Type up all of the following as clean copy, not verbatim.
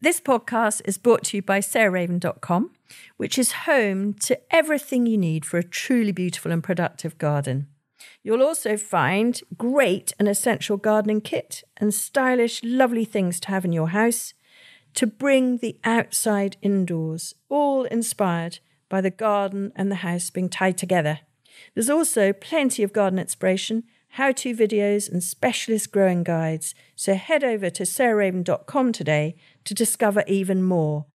This podcast is brought to you by sarahraven.com, which is home to everything you need for a truly beautiful and productive garden. You'll also find great and essential gardening kit and stylish, lovely things to have in your house to bring the outside indoors, all inspired by the garden and the house being tied together. There's also plenty of garden inspiration, how-to videos and specialist growing guides. So head over to sarahraven.com today to discover even more.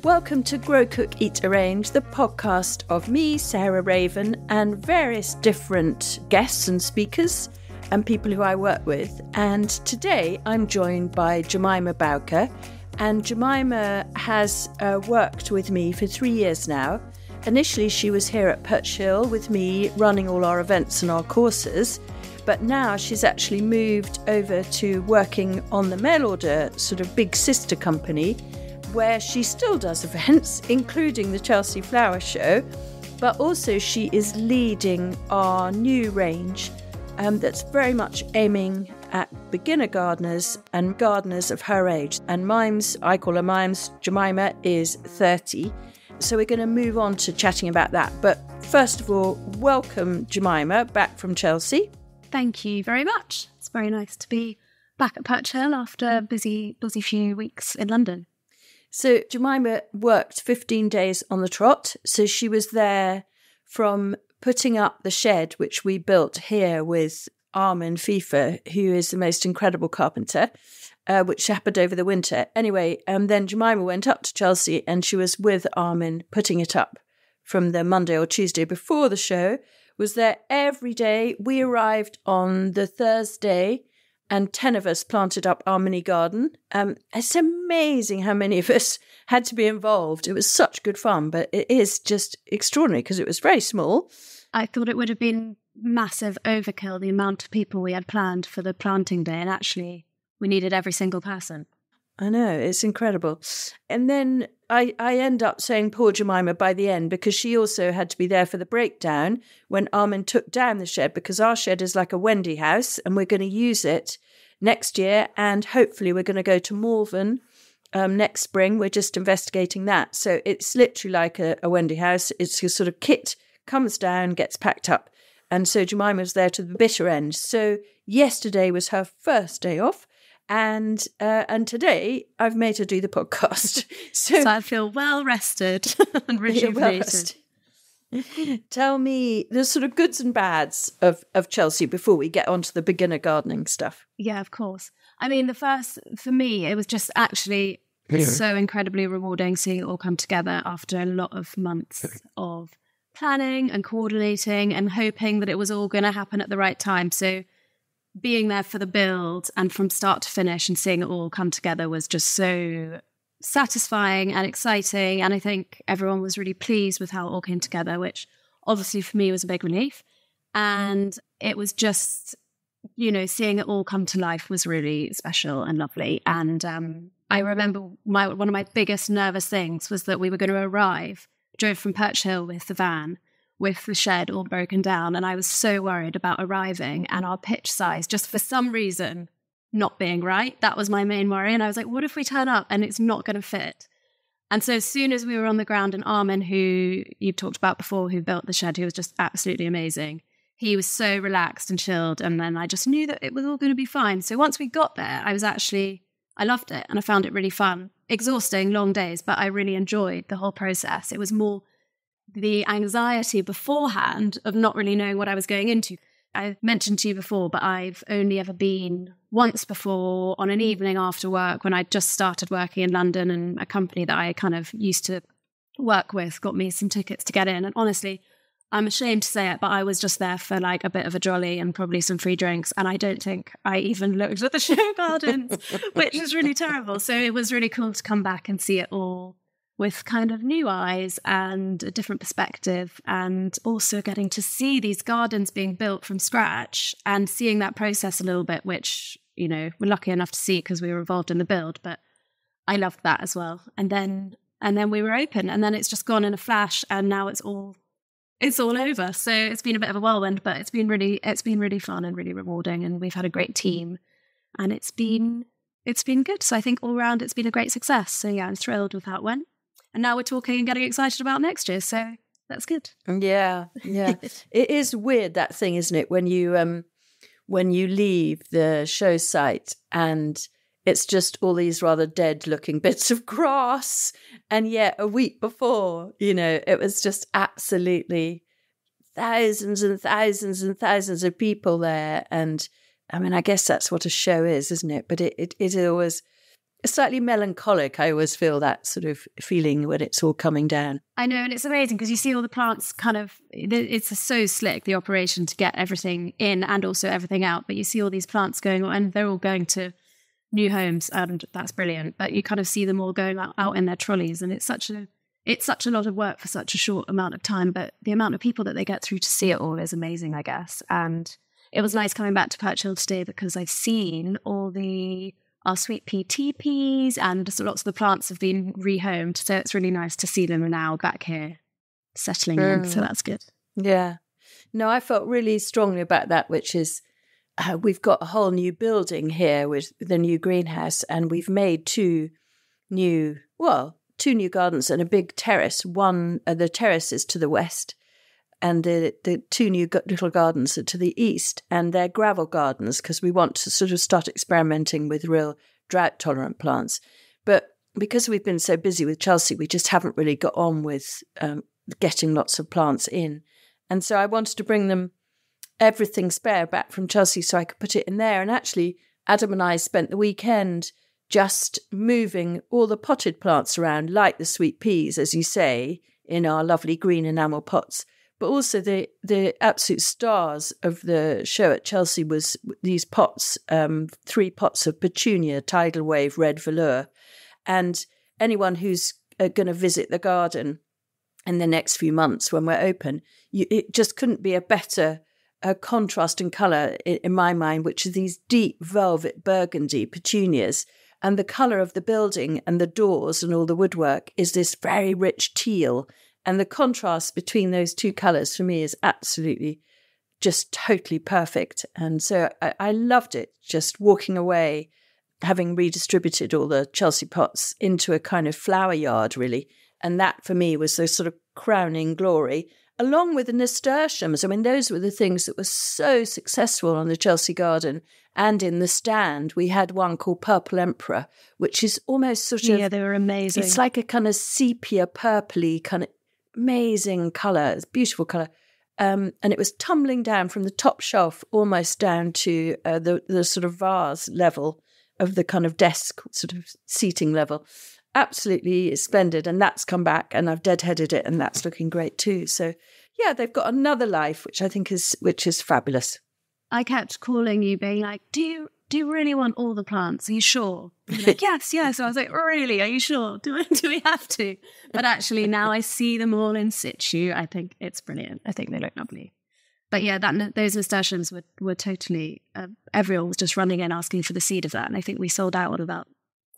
Welcome to Grow, Cook, Eat, Arrange, the podcast of me, Sarah Raven, and various different guests and speakers and people who I work with. And today I'm joined by Jemima Bowker. And Jemima has worked with me for 3 years now. Initially, she was here at Perch Hill with me running all our events and our courses. But now she's actually moved over to working on the mail order sort of big sister company, where she still does events, including the Chelsea Flower Show. But also she is leading our new range that's very much aiming at beginner gardeners and gardeners of her age. And Mimes, I call her Mimes, Jemima is 30. So we're going to move on to chatting about that. But first of all, welcome Jemima back from Chelsea. Thank you very much. It's very nice to be back at Perch Hill after a busy few weeks in London. So Jemima worked 15 days on the trot. So she was there from putting up the shed, which we built here with Armin FIFA, who is the most incredible carpenter, which happened over the winter. Anyway, then Jemima went up to Chelsea and she was with Armin putting it up from the Monday or Tuesday before the show, was there every day. We arrived on the Thursday and 10 of us planted up our mini garden. It's amazing how many of us had to be involved. It was such good fun, but it is just extraordinary because it was very small. I thought it would have been massive overkill, the amount of people we had planned for the planting day, and actually we needed every single person. I know, it's incredible. And then I end up saying poor Jemima by the end, because she also had to be there for the breakdown when Armin took down the shed, because our shed is like a Wendy house and we're going to use it next year, and hopefully we're going to go to Malvern next spring. We're just investigating that. So it's literally like a Wendy house. It's a sort of kit, comes down, gets packed up. And so Jemima was there to the bitter end. So yesterday was her first day off. And today I've made her do the podcast. So I feel well rested and rejuvenated. Tell me the sort of goods and bads of Chelsea before we get onto the beginner gardening stuff. Yeah, of course. I mean, for me, it was just actually so incredibly rewarding seeing it all come together after a lot of months of planning and coordinating and hoping that it was all going to happen at the right time. So being there for the build and from start to finish and seeing it all come together was just so satisfying and exciting. And I think everyone was really pleased with how it all came together, which obviously for me was a big relief. And it was just, seeing it all come to life was really special and lovely. And I remember one of my biggest nervous things was that we were going to drove from Perch Hill with the van, with the shed all broken down. And I was so worried about arriving and our pitch size, just for some reason, not being right. That was my main worry. And I was like, what if we turn up and it's not going to fit? And so as soon as we were on the ground, and Armin, who you've talked about before, who built the shed, who was just absolutely amazing, he was so relaxed and chilled. And then I just knew that it was all going to be fine. So once we got there, I loved it and I found it really fun. Exhausting, long days, but I really enjoyed the whole process. It was more the anxiety beforehand of not really knowing what I was going into. I mentioned to you before, but I've only ever been once before on an evening after work when I just started working in London, and a company that I kind of used to work with got me some tickets to get in. And honestly, I'm ashamed to say it, but I was just there for like a bit of a jolly and probably some free drinks. And I don't think I even looked at the show gardens, which is really terrible. So it was really cool to come back and see it all with kind of new eyes and a different perspective, and also getting to see these gardens being built from scratch and seeing that process a little bit, which, we're lucky enough to see because we were involved in the build, but I loved that as well. And then we were open, and then it's just gone in a flash, and now it's all it's all over. So it's been a bit of a whirlwind, but it's been really fun and really rewarding. And we've had a great team, and it's been good. So I think all round it's been a great success. So yeah, I'm thrilled with how it went. And now we're talking and getting excited about next year. So that's good. Yeah. It is weird, that thing, isn't it? When you leave the show site and it's just all these rather dead-looking bits of grass. And yet a week before, it was just absolutely thousands and thousands and thousands of people there. And I mean, I guess that's what a show is, isn't it? But it is always slightly melancholic. I always feel that sort of feeling when it's all coming down. I know, and it's amazing because you see all the plants it's so slick, the operation to get everything in and also everything out. But you see all these plants going on, and they're all going to new homes, and that's brilliant. But you kind of see them all going out in their trolleys, and it's such a lot of work for such a short amount of time. But the amount of people that they get through to see it all is amazing, I guess. And it was nice coming back to Kirkhill today because I've seen all our sweet pea teepees, and just lots of the plants have been rehomed. So it's really nice to see them now back here settling in. So that's good. Yeah. No, I felt really strongly about that, which is we've got a whole new building here with the new greenhouse, and we've made two new gardens and a big terrace. One, the terrace is to the west, and the two new little gardens are to the east, and they're gravel gardens because we want to sort of start experimenting with real drought-tolerant plants. But because we've been so busy with Chelsea, we just haven't really got on with getting lots of plants in. And so I wanted to bring them everything spare back from Chelsea so I could put it in there. And actually, Adam and I spent the weekend just moving all the potted plants around, like the sweet peas, as you say, in our lovely green enamel pots. But also the absolute stars of the show at Chelsea was these pots, 3 pots of petunia, tidal wave, red velour. And anyone who's going to visit the garden in the next few months when we're open, it just couldn't be a better contrast in colour in my mind, which is these deep velvet burgundy petunias. And the colour of the building and the doors and all the woodwork is this very rich teal. And the contrast between those two colours for me is absolutely just totally perfect. And so I loved it, just walking away, having redistributed all the Chelsea pots into a kind of flower yard, really. And that for me was the sort of crowning glory, along with the nasturtiums. I mean, those were the things that were so successful on the Chelsea garden. And in the stand, we had one called Purple Emperor, which is almost sort of... Yeah, they were amazing. It's like a kind of sepia purpley kind of amazing colour. It's beautiful colour. And it was tumbling down from the top shelf almost down to the sort of vase level of the kind of desk sort of seating level. Absolutely splendid. And that's come back and I've deadheaded it and that's looking great too. So yeah, they've got another life, which I think is fabulous. I kept calling you being like, do you really want all the plants? Are you sure? You're like, yes. So I was like, really? Are you sure? Do we have to? But actually now I see them all in situ. I think it's brilliant. I think they look lovely. But yeah, those nasturtiums were totally, everyone was just running in asking for the seed of that. And I think we sold out on about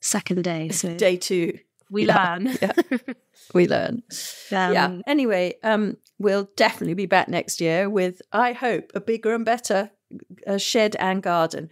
second day. So day 2. We learn. Yeah. We learn. Anyway, we'll definitely be back next year with, I hope, a bigger and better shed and garden.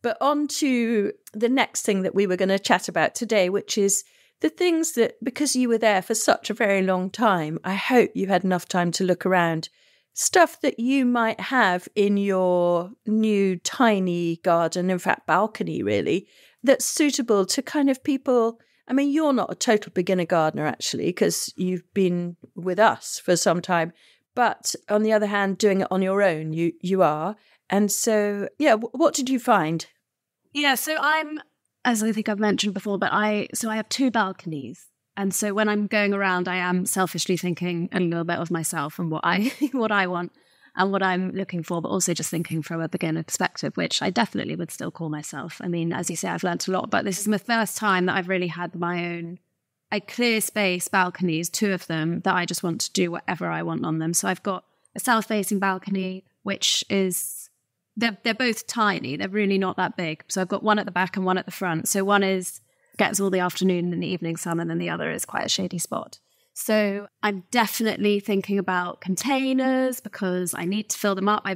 But on to the next thing that we were going to chat about today, which is the things that, because you were there for such a very long time, I hope you had enough time to look around. Stuff that you might have in your new tiny garden, in fact, balcony, really, that's suitable to kind of people. I mean, you're not a total beginner gardener, actually, because you've been with us for some time. But on the other hand, doing it on your own, you are. And so, yeah, what did you find? Yeah, so I'm, as I think I've mentioned before, but I have 2 balconies. And so when I'm going around, I am selfishly thinking a little bit of myself and what I want and what I'm looking for, but also just thinking from a beginner perspective, which I definitely would still call myself. I mean, as you say, I've learned a lot, but this is my first time that I've really had my own clear space balconies, 2 of them, that I just want to do whatever I want on them. So I've got a south-facing balcony, which is... They're both tiny. They're really not that big. So I've got one at the back and one at the front. So one gets all the afternoon and the evening sun, and then the other is quite a shady spot. So I'm definitely thinking about containers because I need to fill them up. I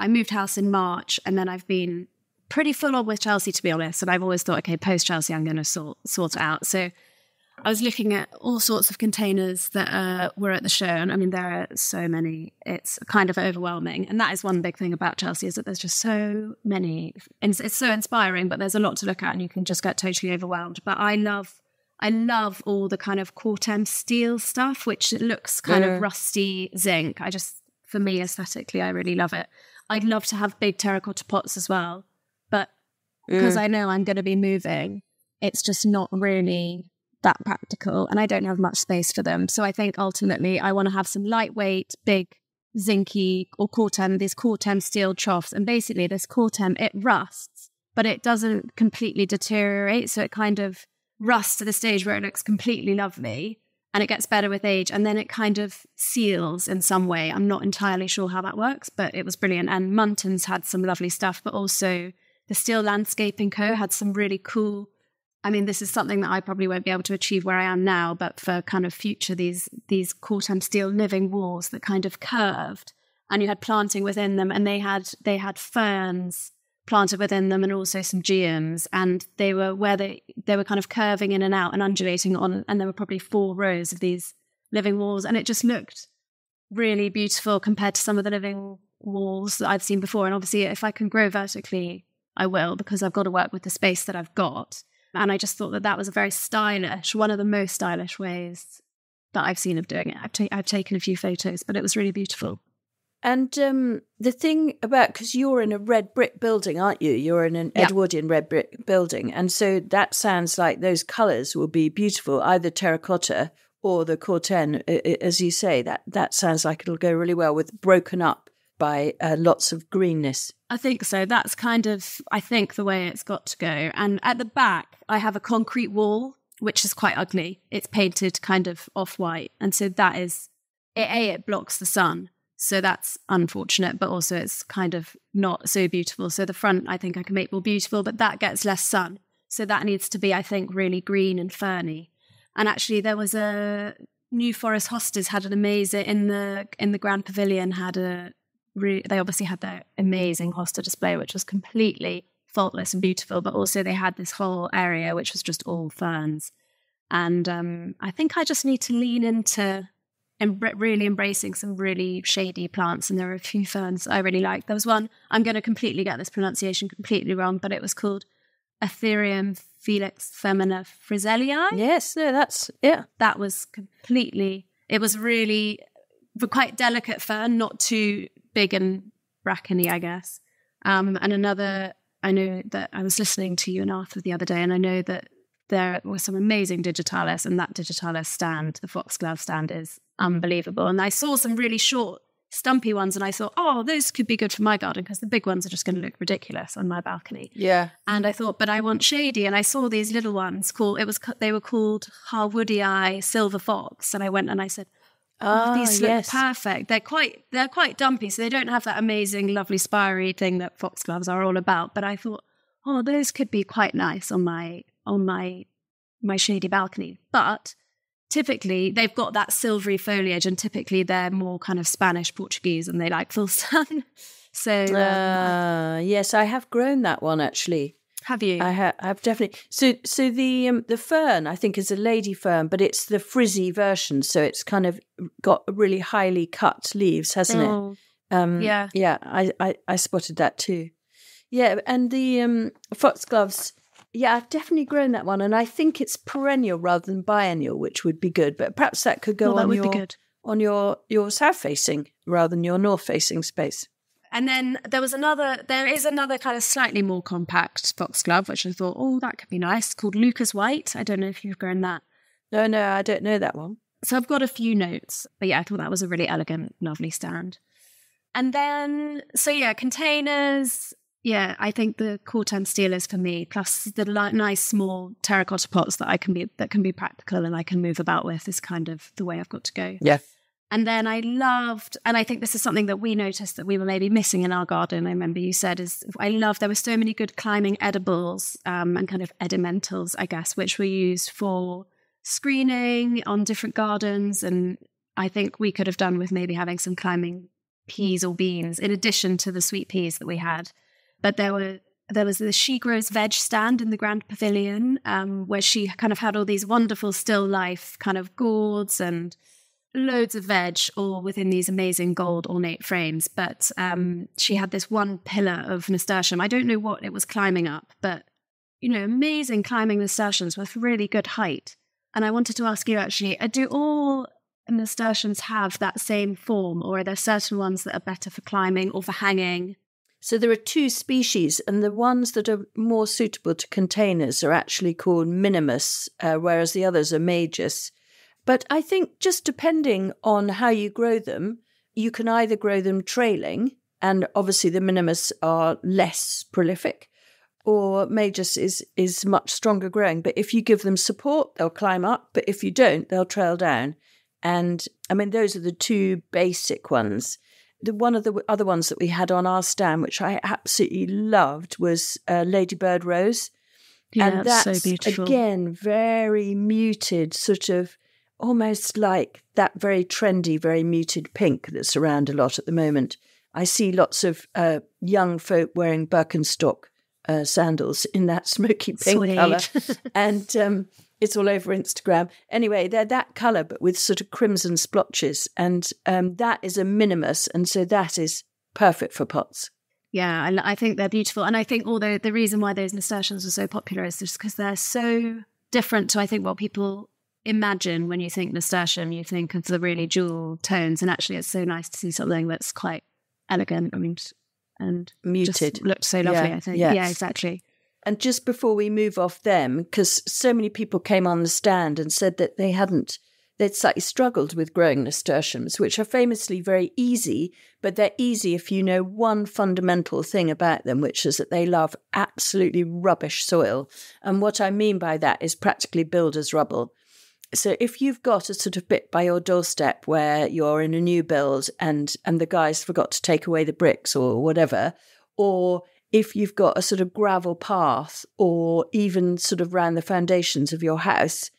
moved house in March, and then I've been pretty full on with Chelsea, to be honest. And I've always thought, okay, post Chelsea, I'm going to sort it out. So I was looking at all sorts of containers that were at the show. And I mean, there are so many. It's kind of overwhelming. And that is one big thing about Chelsea, is that there's just so many. And it's so inspiring, but there's a lot to look at and you can just get totally overwhelmed. But I love all the kind of Cortem steel stuff, which looks kind of rusty zinc. For me, aesthetically, I really love it. I'd love to have big terracotta pots as well. But because I know I'm going to be moving, it's just not really that practical, and I don't have much space for them. So I think ultimately I want to have some lightweight, big, zinky or Cortem, these Cortem steel troughs. And basically this Cortem, it rusts, but it doesn't completely deteriorate. So it kind of rusts to the stage where it looks completely lovely, and it gets better with age, and then it kind of seals in some way. I'm not entirely sure how that works, but it was brilliant. And Munton's had some lovely stuff, but also the Steel Landscaping Co. had some really cool, I mean, this is something that I probably won't be able to achieve where I am now, but for kind of future, these Cortem steel living walls that kind of curved, and you had planting within them, and they had ferns planted within them, and also some geums, and they were kind of curving in and out and undulating on, and there were probably 4 rows of these living walls, and it just looked really beautiful compared to some of the living walls that I've seen before. And obviously, if I can grow vertically, I will, because I've got to work with the space that I've got. And I just thought that was a very stylish, one of the most stylish ways that I've seen of doing it. I've taken a few photos, but it was really beautiful. And the thing about, because you're in a red brick building, aren't you? You're in an Edwardian red brick building. And so that sounds like those colours will be beautiful, either terracotta or the Corten, as you say. That sounds like it'll go really well with broken up by lots of greenness. I think so. That's kind of, I think, the way it's got to go. And at the back, I have a concrete wall, which is quite ugly. It's painted kind of off-white. And so that is, it blocks the sun. So that's unfortunate, but also it's kind of not so beautiful. So the front, I think I can make more beautiful, but that gets less sun. So that needs to be, I think, really green and ferny. And actually there was a New Forest Hostas had an amazing, in the Grand Pavilion they obviously had their amazing hosta display, which was completely faultless and beautiful, but also they had this whole area which was just all ferns. And I think I just need to lean into really embracing some really shady plants, and there are a few ferns I really like. There was one, I'm going to completely get this pronunciation completely wrong, but it was called Aetherium Felix Femina Frizellii. Yes, no, that's, yeah. That was completely, it was really quite delicate fern, not too big and brackeny, I guess. And another, I know that I was listening to you and Arthur the other day, and I know that there was some amazing digitalis, and that digitalis stand, the foxglove stand, is unbelievable. And I saw some really short, stumpy ones, and I thought, oh, those could be good for my garden, because the big ones are just going to look ridiculous on my balcony. Yeah. And I thought, but I want shady. And I saw these little ones they were called Harwoodii Silver Fox. And I went and I said, these look perfect. They're quite dumpy, so they don't have that amazing, lovely, spiry thing that foxgloves are all about. But I thought, oh, those could be quite nice on my shady balcony. But typically they've got that silvery foliage, and typically they're more kind of Spanish Portuguese, and they like full sun. So yes, I have grown that one actually. Have you? I've definitely. So the fern, I think, is a lady fern, but it's the frizzy version. So it's kind of got really highly cut leaves, hasn't it? Yeah. Yeah, I spotted that too. Yeah, and the foxgloves, yeah, I've definitely grown that one, and I think it's perennial rather than biennial, which would be good. But perhaps that could go on your south-facing rather than your north-facing space. And then there is another kind of slightly more compact foxglove, which I thought, oh, that could be nice, called Lucas White. I don't know if you've grown that. No, I don't know that one. So I've got a few notes, but yeah, I thought that was a really elegant, lovely stand. And then, so yeah, containers. Yeah, I think the Cortem steel is for me, plus the nice small terracotta pots that can be practical and I can move about with is kind of the way I've got to go. Yeah. And then I loved, and I think this is something that we noticed that we were maybe missing in our garden, I remember you said, there were so many good climbing edibles and kind of edimentals, I guess, which were used for screening on different gardens, and I think we could have done with maybe having some climbing peas or beans in addition to the sweet peas that we had. But there was the She Grows Veg stand in the Grand Pavilion, where she kind of had all these wonderful still life kind of gourds and loads of veg, all within these amazing gold ornate frames. But she had this one pillar of nasturtium. I don't know what it was climbing up, but, amazing climbing nasturtiums with really good height. And I wanted to ask you, actually, do all nasturtiums have that same form, or are there certain ones that are better for climbing or for hanging? So there are two species, and the ones that are more suitable to containers are actually called minimus, whereas the others are majus. But I think just depending on how you grow them, you can either grow them trailing, and obviously the minimus are less prolific, or majus is much stronger growing. But if you give them support, they'll climb up, but if you don't, they'll trail down. And I mean, those are the two basic ones. One of the other ones that we had on our stand, which I absolutely loved, was Ladybird Rose. Yeah, and that's so beautiful. Again, very muted, sort of almost like that very trendy, very muted pink that's around a lot at the moment. I see lots of young folk wearing Birkenstock sandals in that smoky pink colour. And it's all over Instagram. Anyway, they're that colour, but with sort of crimson splotches. And that is a minimus. And so that is perfect for pots. Yeah, and I think they're beautiful. And I think although the reason why those nasturtiums are so popular is just because they're so different to, I think, what people imagine when you think nasturtium. You think of the really jewel tones. And actually, it's so nice to see something that's quite elegant and muted. Just looks so lovely, I think. Yeah, exactly. And just before we move off them, because so many people came on the stand and said that they'd slightly struggled with growing nasturtiums, which are famously very easy, but they're easy if you know one fundamental thing about them, which is that they love absolutely rubbish soil. And what I mean by that is practically builder's rubble. So if you've got a sort of bit by your doorstep where you're in a new build and the guys forgot to take away the bricks or whatever, or if you've got a sort of gravel path or even sort of round the foundations of your house,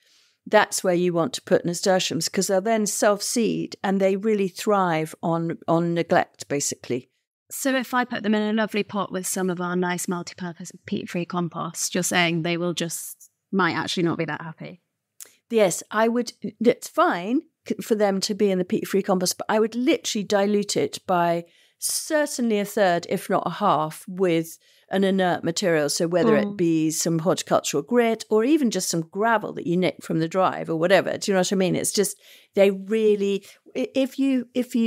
that's where you want to put nasturtiums, because they'll then self-seed and they really thrive on neglect, basically. So if I put them in a lovely pot with some of our nice multi-purpose peat-free compost, you're saying they might actually not be that happy? Yes, I would. It's fine for them to be in the peat-free compost, but I would literally dilute it by certainly a third, if not a half, with an inert material. So whether it be some horticultural grit or even just some gravel that you nick from the drive or whatever. Do you know what I mean? It's just, they really, if you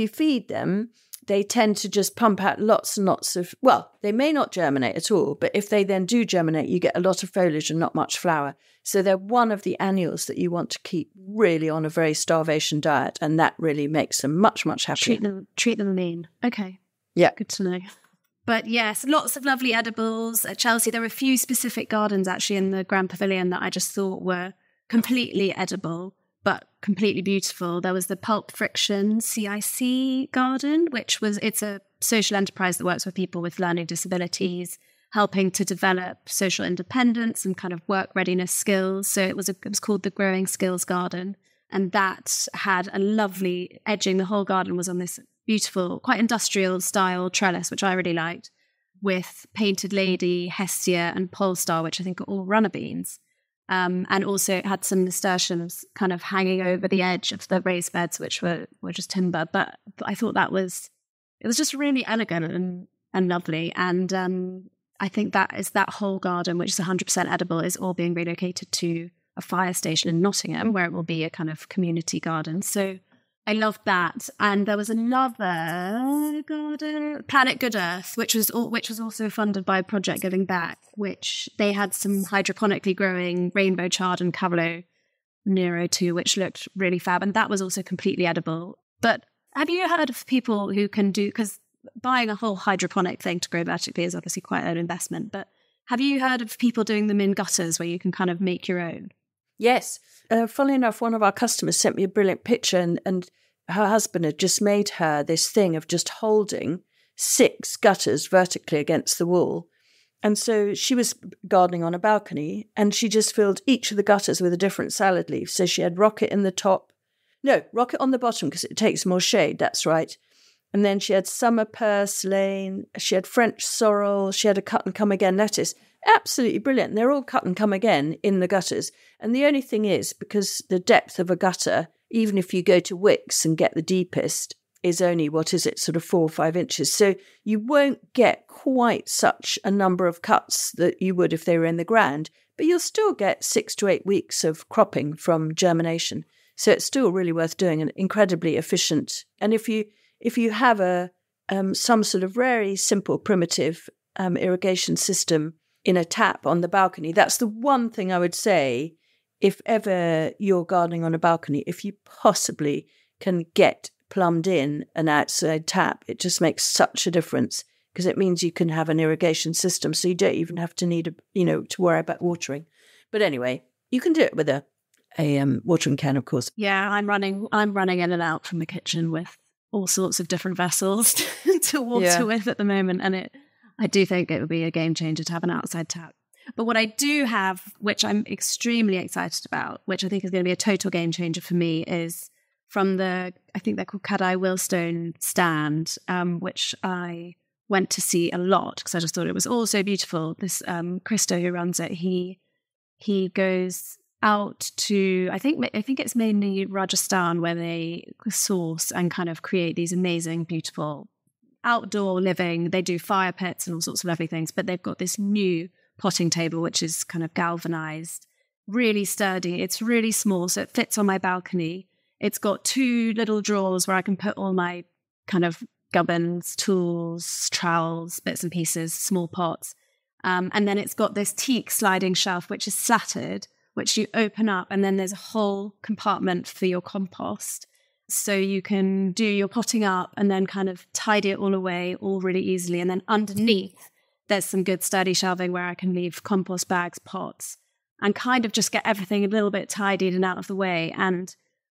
feed them, they tend to just pump out lots and lots of, well, they may not germinate at all, but if they then do germinate, you get a lot of foliage and not much flower. So they're one of the annuals that you want to keep really on a very starvation diet, and that really makes them much, much happier. Treat them lean. Okay. Yeah. Good to know. But yes, lots of lovely edibles at Chelsea. There were a few specific gardens actually in the Grand Pavilion that I just thought were completely edible, but completely beautiful. There was the Pulp Friction CIC garden, it's a social enterprise that works with people with learning disabilities, helping to develop social independence and kind of work readiness skills. So it was called the Growing Skills Garden. And that had a lovely edging. The whole garden was on this beautiful, quite industrial style trellis, which I really liked, with Painted Lady, Hestia and Polestar, which I think are all runner beans. And also it had some nasturtiums kind of hanging over the edge of the raised beds, which were just timber. But I thought it was just really elegant and lovely. And I think that whole garden, which is 100% edible, is all being relocated to a fire station in Nottingham, where it will be a kind of community garden. So I loved that. And there was another garden, Planet Good Earth, which was also funded by Project Giving Back, which they had some hydroponically growing rainbow chard and Cavolo Nero too, which looked really fab. And that was also completely edible. But have you heard of people who can do, because buying a whole hydroponic thing to grow vertically is obviously quite an investment, but have you heard of people doing them in gutters where you can kind of make your own? Yes. Funnily enough, one of our customers sent me a brilliant picture, and her husband had just made her this thing of just holding 6 gutters vertically against the wall. And so she was gardening on a balcony, and she just filled each of the gutters with a different salad leaf. So she had rocket in the top. No, rocket on the bottom because it takes more shade. That's right. And then she had summer purslane. She had French sorrel. She had a cut and come again lettuce. Absolutely brilliant. They're all cut and come again in the gutters. And the only thing is, because the depth of a gutter, even if you go to Wicks and get the deepest, is only, sort of 4 or 5 inches. So you won't get quite such a number of cuts that you would if they were in the ground, but you'll still get 6 to 8 weeks of cropping from germination. So it's still really worth doing and incredibly efficient. And if you have some sort of very simple, primitive irrigation system in a tap on the balcony, that's the one thing I would say, if ever you're gardening on a balcony, if you possibly can get plumbed in an outside tap, it just makes such a difference because it means you can have an irrigation system, so you don't even have to need to worry about watering. But anyway, you can do it with a watering can, of course. Yeah, I'm running in and out from the kitchen with all sorts of different vessels to water with at the moment, and I do think it would be a game changer to have an outside tap. But what I do have, which I'm extremely excited about, which I think is going to be a total game changer for me, is from I think they're called Cat-Eye Willstone stand, which I went to see a lot because I just thought it was all so beautiful. This Christo who runs it, he goes out to, I think it's mainly Rajasthan, where they source and kind of create these amazing, beautiful outdoor living. They do fire pits and all sorts of lovely things, but they've got this new potting table, which is kind of galvanized, really sturdy. It's really small, so it fits on my balcony. It's got 2 little drawers where I can put all my kind of gubbins, tools, trowels, bits and pieces, small pots. And then it's got this teak sliding shelf, which is slatted, which you open up, and then there's a whole compartment for your compost. So you can do your potting up and then kind of tidy it all away all really easily. And then underneath, there's some good sturdy shelving where I can leave compost bags, pots, and kind of just get everything a little bit tidied and out of the way. And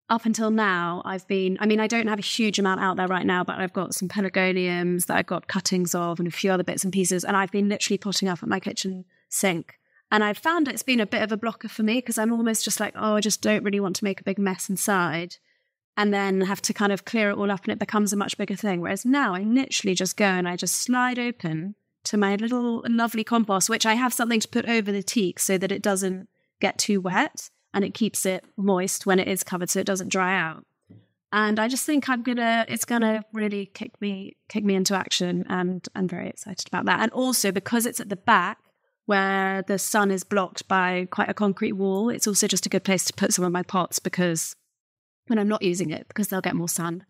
up until now, I don't have a huge amount out there right now, but I've got some pelargoniums that I've got cuttings of and a few other bits and pieces. And I've been literally potting up at my kitchen sink. And I've found it's been a bit of a blocker for me because I'm almost just like, I just don't really want to make a big mess inside and then have to kind of clear it all up and it becomes a much bigger thing. Whereas now I literally just go and I just slide open to my little lovely compost, which I have something to put over the teak so that it doesn't get too wet. And it keeps it moist when it is covered so it doesn't dry out. And I just think it's gonna really kick me into action, and I'm very excited about that. And also because it's at the back where the sun is blocked by quite a concrete wall, it's also just a good place to put some of my pots because when I'm not using it, because they'll get more sun.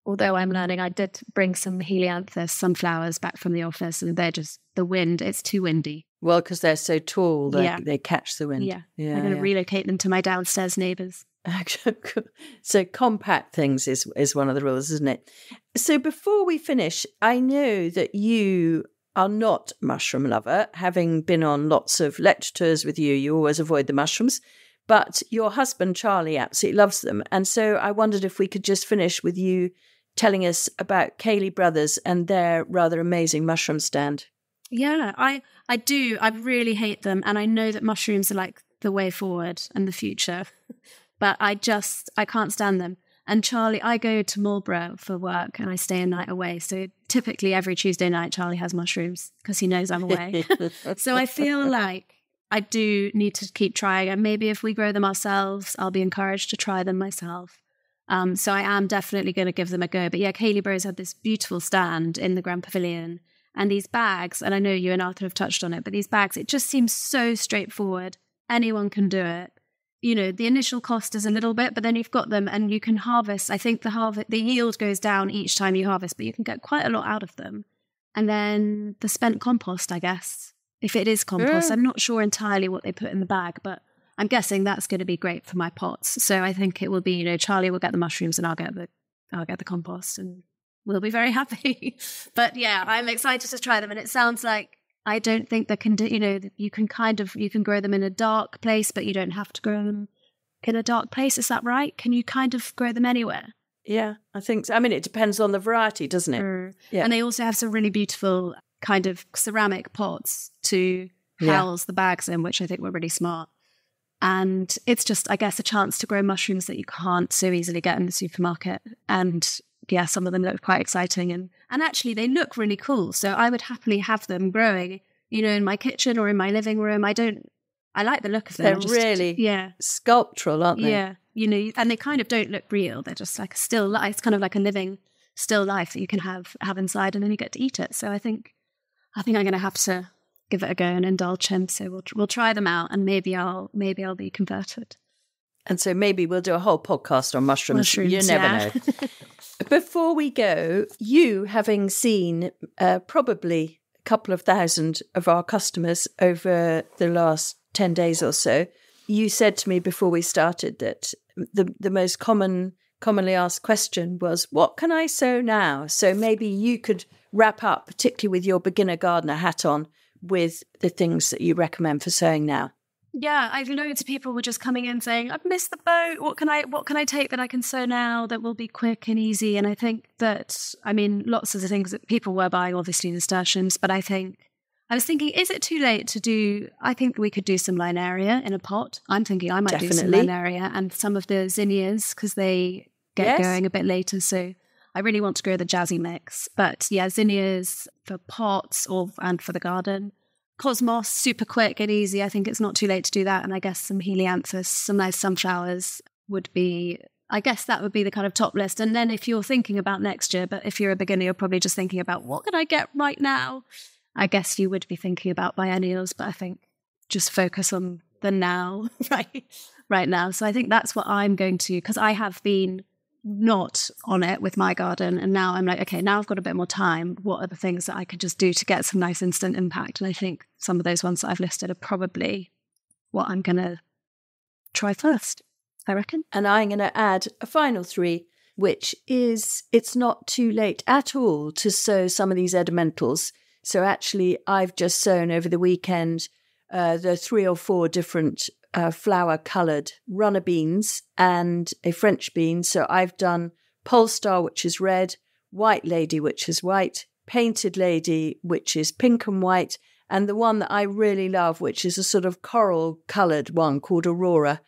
Although I'm learning, I did bring some helianthus sunflowers back from the office and they're just, the wind, it's too windy. Well, because they're so tall, they catch the wind. Yeah. I'm going to relocate them to my downstairs neighbours. So compact things is one of the rules, isn't it? So before we finish, I know that you are not a mushroom lover. Having been on lots of lecture tours with you, you always avoid the mushrooms. But your husband, Charlie, absolutely loves them. And so I wondered if we could just finish with you telling us about Cayley Brothers and their rather amazing mushroom stand. Yeah, I do. I really hate them. And I know that mushrooms are like the way forward and the future. But I can't stand them. And Charlie, I go to Marlborough for work and I stay a night away. So typically every Tuesday night, Charlie has mushrooms because he knows I'm away. So I feel like I do need to keep trying. And maybe if we grow them ourselves, I'll be encouraged to try them myself. So I am definitely going to give them a go. But yeah, Cayley Bros had this beautiful stand in the Grand Pavilion. And these bags, and I know you and Arthur have touched on it, but these bags, it just seems so straightforward. Anyone can do it. You know, the initial cost is a little bit, but then you've got them and you can harvest. I think the yield goes down each time you harvest, but you can get quite a lot out of them. And then the spent compost, I guess, if it is compost. I'm not sure entirely what they put in the bag, but I'm guessing that's going to be great for my pots. So I think it will be, you know, Charlie will get the mushrooms and I'll get the compost and we'll be very happy. But yeah, I'm excited to try them. And it sounds like, I don't think they can do, you know, you can grow them in a dark place, but you don't have to grow them in a dark place. Is that right? Can you kind of grow them anywhere? Yeah, I think so. I mean, it depends on the variety, doesn't it? Yeah. And they also have some really beautiful kind of ceramic pots to house the bags in, which I think were really smart. And it's just, I guess, a chance to grow mushrooms that you can't so easily get in the supermarket. And yeah, some of them look quite exciting. And actually, they look really cool. So I would happily have them growing, in my kitchen or in my living room. I like the look of them. They're really sculptural, aren't they? Yeah, and they kind of don't look real. They're just like a still life. It's kind of like a living still life that you can have inside, and then you get to eat it. So I think I'm going to have to give it a go and indulge him. So we'll try them out, and maybe I'll be converted. And so maybe we'll do a whole podcast on mushrooms. You never know. Before we go, you having seen probably a couple of thousand of our customers over the last 10 days or so, you said to me before we started that the most commonly asked question was, what can I sow now? So maybe you could wrap up, particularly with your beginner gardener hat on, with the things that you recommend for sowing now. Yeah, I've loads of people were just coming in saying, I've missed the boat. What can I take that I can sow now that will be quick and easy? And I think that, lots of the things that people were buying, obviously nasturtiums, but I was thinking, is it too late to do, I think we could do some linaria in a pot. I'm thinking I might do some linaria and some of the zinnias because they get going a bit later. So I really want to grow the jazzy mix. But yeah, zinnias for pots and for the garden. Cosmos, super quick and easy. I think it's not too late to do that. And I guess some helianthus, some nice sunflowers would be, I guess that would be the kind of top list. And then if you're thinking about next year, but if you're a beginner, you're probably just thinking about what can I get right now? I guess you would be thinking about biennials, but I think just focus on the now, right now. So I think that's what I'm going to, because I have been not on it with my garden. And now I'm like, okay, now I've got a bit more time. What are the things that I could just do to get some nice instant impact? And I think some of those ones that I've listed are probably what I'm going to try first, I reckon. And I'm going to add a final 3, which is it's not too late at all to sow some of these edimentals. So actually, I've just sown over the weekend the 3 or 4 different flower-coloured runner beans and a French bean. So I've done Polestar, which is red, White Lady, which is white, Painted Lady, which is pink and white, and the one that I really love, which is a sort of coral-coloured one called Aurora.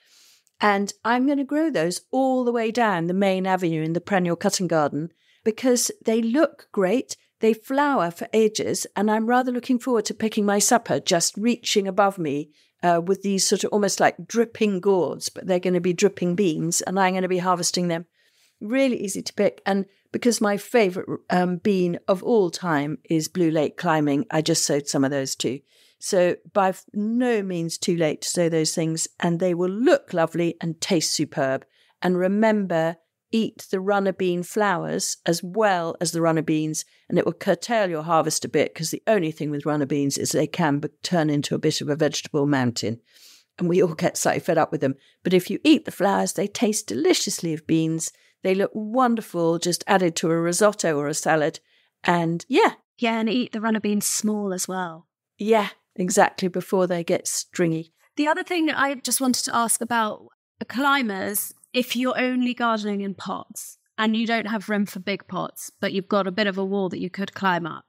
And I'm going to grow those all the way down the main avenue in the perennial cutting garden because they look great. They flower for ages, and I'm rather looking forward to picking my supper, just reaching above me with these sort of almost like dripping gourds, but they're going to be dripping beans, and I'm going to be harvesting them. Really easy to pick. And because my favourite bean of all time is Blue Lake Climbing, I just sowed some of those too. So by no means too late to sow those things, and they will look lovely and taste superb. And remember, eat the runner bean flowers as well as the runner beans, and it will curtail your harvest a bit because the only thing with runner beans is they can turn into a bit of a vegetable mountain, and we all get slightly fed up with them. But if you eat the flowers, they taste deliciously of beans. They look wonderful, just added to a risotto or a salad. And yeah, and eat the runner beans small as well. Yeah, exactly, before they get stringy. The other thing I just wanted to ask about climbers, if you're only gardening in pots and you don't have room for big pots, but you've got a bit of a wall that you could climb up,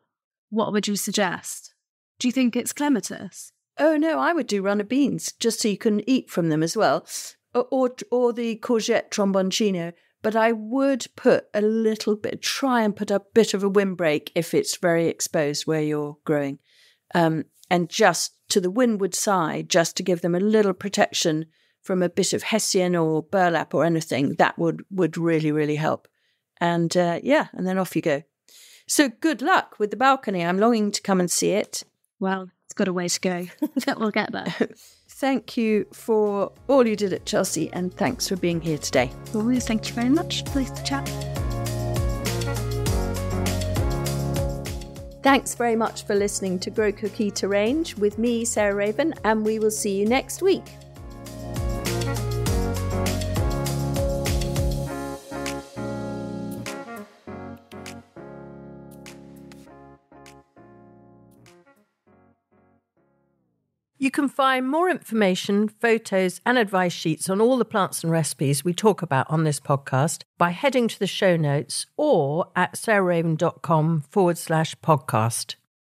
what would you suggest? Do you think it's clematis? Oh, no, I would do runner beans, just so you can eat from them as well, or the courgette tromboncino. But I would try and put a bit of a windbreak if it's very exposed where you're growing, and just to the windward side, just to give them a little protection from a bit of hessian or burlap or anything. That would really, really help. And and then off you go. So good luck with the balcony. I'm longing to come and see it. Well, it's got a way to go. We'll get there. Thank you for all you did at Chelsea, and thanks for being here today. Always, thank you very much. Pleased to chat. Thanks very much for listening to Grow Cook Eat Arrange with me, Sarah Raven, and we will see you next week. You can find more information, photos and advice sheets on all the plants and recipes we talk about on this podcast by heading to the show notes or at sarahraven.com/podcast.